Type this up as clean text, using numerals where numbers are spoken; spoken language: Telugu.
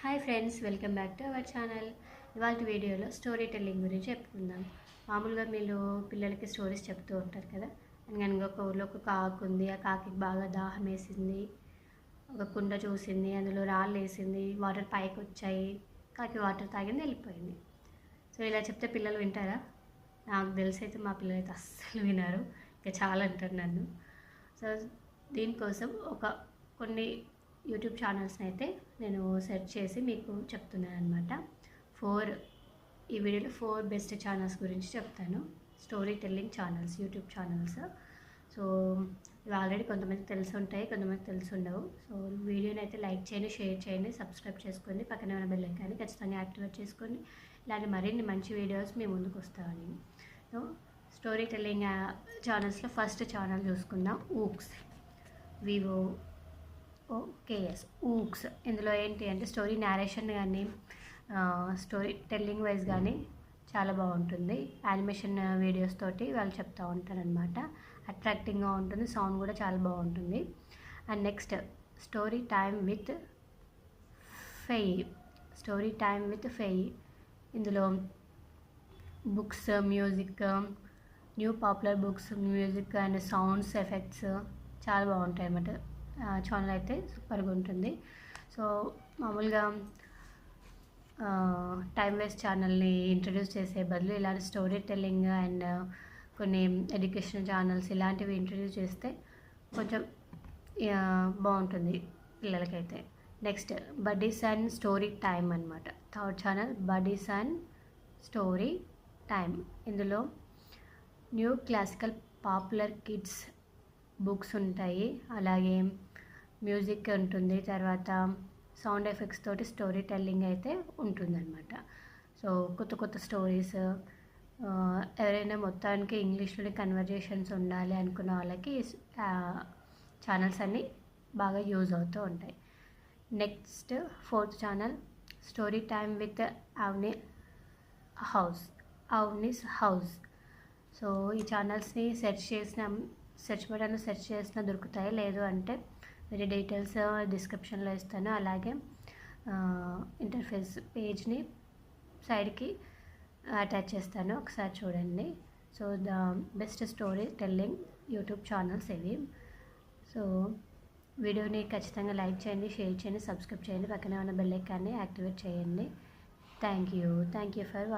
Hi friends, welcome back to our channel. ఇవాళ వీడియోలో స్టోరీ టెల్లింగ్ గురించి చెప్పుకుందాం. మామూలుగా మీరు పిల్లలకి స్టోరీస్ చెప్తూ ఉంటారు కదా. అనగా ఒక ఊళ్ళో ఒక కాకు ఉంది. ఆ కాకి బాగా దాహం వేసింది. ఒక కుండ చూసింది, అందులో రాళ్ళు వేసింది, వాటర్ పైకి వచ్చాయి. కాకి వాటర్ తాగింది, వెళ్ళిపోయింది. సో ఇలా చెప్తే పిల్లలు వింటారా? నాకు తెలిసి అయితే మా పిల్లలు అయితే అస్సలు వినరు. ఇంకా చాలా అంటారు నన్ను. సో దీనికోసం కొన్ని యూట్యూబ్ ఛానల్స్ని అయితే నేను సెర్చ్ చేసి మీకు చెప్తున్నాను అనమాట. ఈ వీడియోలో 4 బెస్ట్ ఛానల్స్ గురించి చెప్తాను. Story telling channels, YouTube channels. So ఇవి ఆల్రెడీ కొంతమందికి తెలిసి ఉంటాయి, కొంతమందికి తెలిసి ఉండవు. సో వీడియోని అయితే లైక్ చేయండి, షేర్ చేయండి, సబ్స్క్రైబ్ చేసుకోండి, పక్కనే ఉన్న బెల్ ఐకాన్ని ఖచ్చితంగా యాక్టివేట్ చేసుకోండి. ఇలాంటి మరిన్ని మంచి వీడియోస్ మీ ముందుకు వస్తామని. సో స్టోరీ టెల్లింగ్ ఛానల్స్లో ఫస్ట్ ఛానల్ చూసుకుందాం, ఊక్స్. Vivo hooks. ఇందులో ఏంటి అంటే స్టోరీ నేరేషన్ కానీ స్టోరీ టెల్లింగ్ వైజ్ కానీ చాలా బాగుంటుంది. యానిమేషన్ వీడియోస్ తోటి వాళ్ళు చెప్తూ ఉంటారనమాట. అట్రాక్టింగ్గా ఉంటుంది, సౌండ్ కూడా చాలా బాగుంటుంది. And next story time with ఫెయి. ఇందులో books, music, new popular books, music and sounds effects చాలా బాగుంటాయి అన్నమాట. ఛానల్ అయితే సూపర్గా ఉంటుంది. సో మామూలుగా టైం వేస్ట్ ఛానల్ని ఇంట్రడ్యూస్ చేసే బదులు ఇలాంటి స్టోరీ టెల్లింగ్ అండ్ కొన్ని ఎడ్యుకేషనల్ ఛానల్స్ ఇలాంటివి ఇంట్రడ్యూస్ చేస్తే కొంచెం బాగుంటుంది పిల్లలకైతే. Next buddies and story time అనమాట. Third channel buddies and story time. ఇందులో new classical popular kids books ఉంటాయి, అలాగే మ్యూజిక్ ఉంటుంది, తర్వాత సౌండ్ ఎఫెక్ట్స్ తోటి స్టోరీ టెల్లింగ్ అయితే ఉంటుందన్నమాట. సో కొత్త స్టోరీస్, ఎవరైనా మొత్తానికి ఇంగ్లీష్లోనే కన్వర్జేషన్స్ ఉండాలి అనుకున్న వాళ్ళకి ఛానల్స్ అన్నీ బాగా యూజ్ అవుతూ ఉంటాయి. Next fourth channel story time with Avani's house. So ఈ ఛానల్స్ని సెర్చ్ బటన్లో సెర్చ్ చేసినా దొరుకుతాయి. లేదు అంటే వేరే డీటెయిల్స్ డిస్క్రిప్షన్లో ఇస్తాను. అలాగే ఇంటర్ఫేస్ పేజ్ని సైడ్కి అటాచ్ చేస్తాను, ఒకసారి చూడండి. So the best story telling YouTube channels ఇవి. సో వీడియోని ఖచ్చితంగా లైక్ చేయండి, షేర్ చేయండి, సబ్స్క్రైబ్ చేయండి, పక్కనే ఉన్న బెల్ ఐకాన్ని యాక్టివేట్ చేయండి. Thank you for watching.